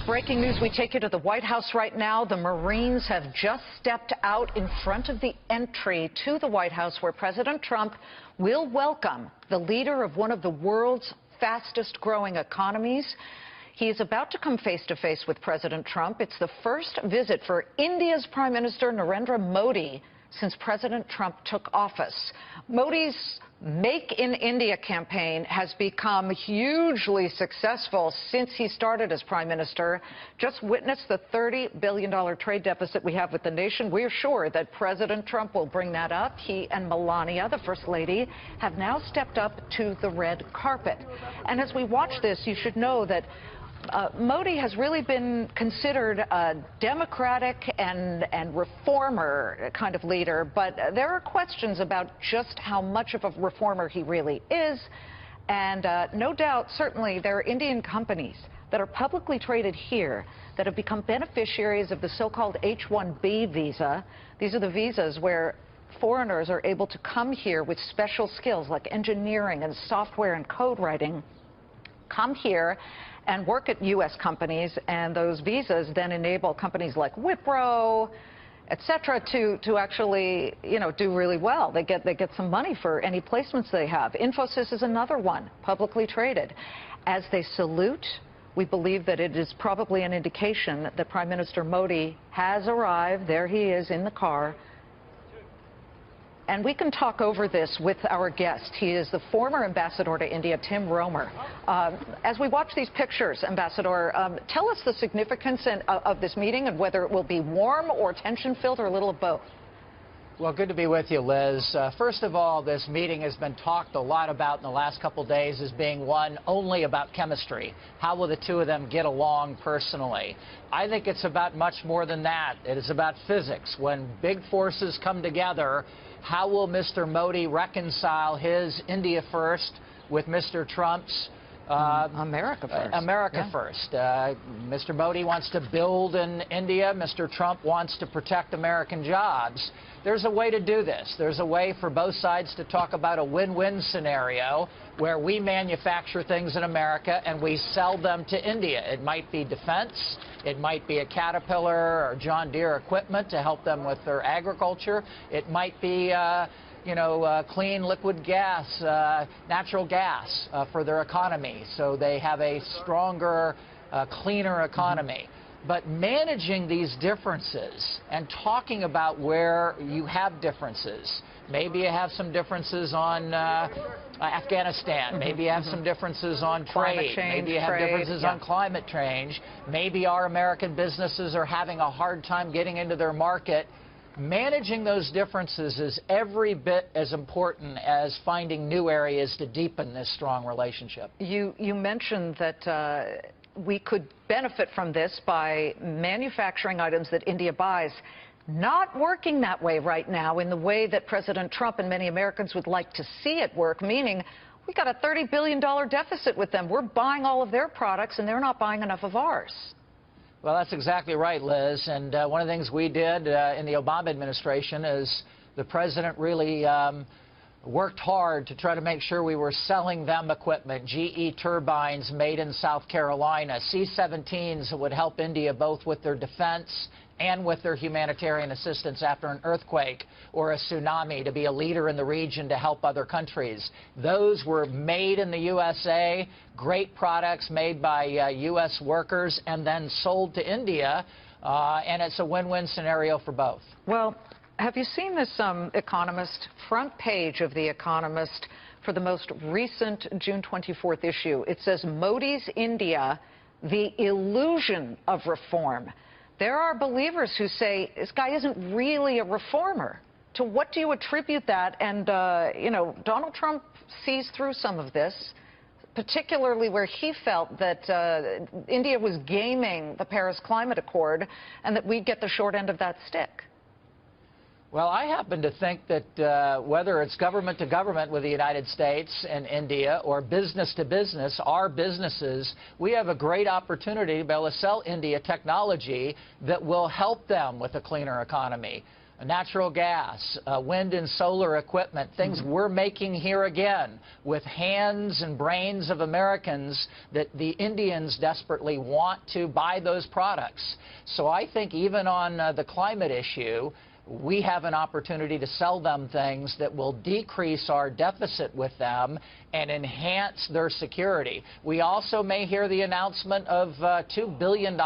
Breaking news, we take you to the White House right now. The Marines have just stepped out in front of the entry to the White House where President Trump will welcome the leader of one of the world's fastest growing economies. He is about to come face to face with President Trump. It's the first visit for India's Prime Minister Narendra Modi since President Trump took office. Modi's Make in India campaign has become hugely successful since he started as Prime Minister. Just witness the $30 billion trade deficit we have with the nation. We're sure that President Trump will bring that up. He and Melania, the First Lady, have now stepped up to the red carpet. And as we watch this, you should know that Modi has really been considered a democratic and reformer kind of leader, but there are questions about just how much of a reformer he really is. And no doubt, certainly, there are Indian companies that are publicly traded here that have become beneficiaries of the so-called H-1B visa. These are the visas where foreigners are able to come here with special skills like engineering and software and code writing, come here and work at U.S. companies, and those visas then enable companies like Wipro, et cetera, to actually, do really well. They get some money for any placements they have. Infosys is another one, publicly traded. As they salute, we believe that it is probably an indication that Prime Minister Modi has arrived. There he is in the car. And we can talk over this with our guest. He is the former ambassador to India, Tim Romer. As we watch these pictures, Ambassador, tell us the significance of this meeting and whether it will be warm or tension-filled or a little of both. Well, good to be with you, Liz. First of all, this meeting has been talked a lot about in the last couple days as being one only about chemistry. How will the two of them get along personally? I think it's about much more than that. It is about physics. When big forces come together, how will Mr. Modi reconcile his India first with Mr. Trump's America first? America first. Mr. Modi wants to build in India. Mr. Trump wants to protect American jobs. There's a way to do this. There's a way for both sides to talk about a win-win scenario where we manufacture things in America and we sell them to India. It might be defense. It might be a Caterpillar or John Deere equipment to help them with their agriculture. It might be clean liquid gas, natural gas for their economy, so they have a stronger, cleaner economy. But managing these differences and talking about where you have differences. Maybe you have some differences on Afghanistan. Maybe you have some differences on trade. Maybe you have differences on climate change. Maybe our American businesses are having a hard time getting into their market. Managing those differences is every bit as important as finding new areas to deepen this strong relationship. You mentioned that we could benefit from this by manufacturing items that India buys. Not working that way right now in the way that President Trump and many Americans would like to see it work, meaning we got a $30 billion deficit with them. We're buying all of their products and they're not buying enough of ours. Well, that's exactly right, Liz. And one of the things we did in the Obama administration is the president really worked hard to try to make sure we were selling them equipment, GE turbines made in South Carolina, C-17s that would help India both with their defense and with their humanitarian assistance after an earthquake or a tsunami, to be a leader in the region to help other countries. Those were made in the USA, great products made by U.S. workers and then sold to India, and it's a win-win scenario for both. Well, have you seen this Economist, front page of The Economist for the most recent June 24th issue? It says, Modi's India, the illusion of reform. There are believers who say this guy isn't really a reformer. To what do you attribute that? And, Donald Trump sees through some of this, particularly where he felt that India was gaming the Paris Climate Accord and that we'd get the short end of that stick. Well, I happen to think that whether it's government to government with the United States and India or business to business, our businesses, we have a great opportunity to be able to sell India technology that will help them with a cleaner economy. natural gas, wind and solar equipment, things we're making here again with hands and brains of Americans that the Indians desperately want to buy those products. So I think even on the climate issue, we have an opportunity to sell them things that will decrease our deficit with them and enhance their security. We also may hear the announcement of $2 billion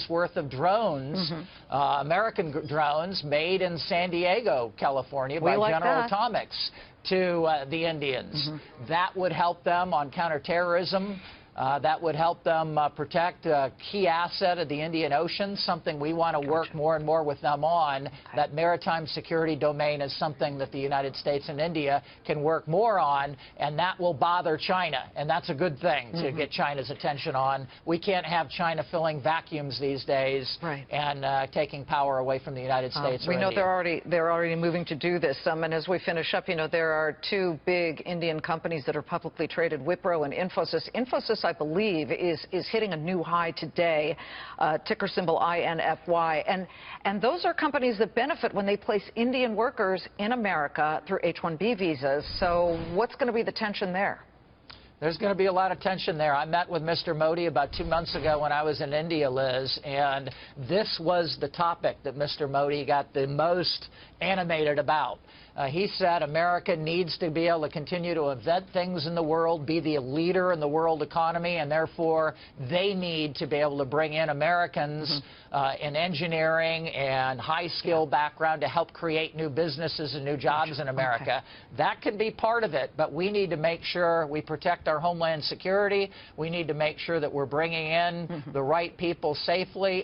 worth of drones, American drones made in San Diego, California by General Atomics to the Indians. That would help them on counterterrorism. That would help them protect a key asset of the Indian Ocean, something we want to work more and more with them on. That maritime security domain is something that the United States and India can work more on, and that will bother China. And that's a good thing to get China's attention on. We can't have China filling vacuums these days and taking power away from the United States or We know India. they're already moving to do this. And as we finish up, you know, there are two big Indian companies that are publicly traded, Wipro and Infosys. Infosys, I believe, is hitting a new high today, ticker symbol INFY. And those are companies that benefit when they place Indian workers in America through H-1B visas. So what's going to be the tension there? There's going to be a lot of tension there. I met with Mr. Modi about 2 months ago when I was in India, Liz, and this was the topic that Mr. Modi got the most animated about. He said America needs to be able to continue to invent things in the world, be the leader in the world economy, and therefore they need to be able to bring in Americans in engineering and high-skill background to help create new businesses and new jobs in America. That can be part of it, but we need to make sure we protect our homeland security. We need to make sure that we're bringing in the right people safely.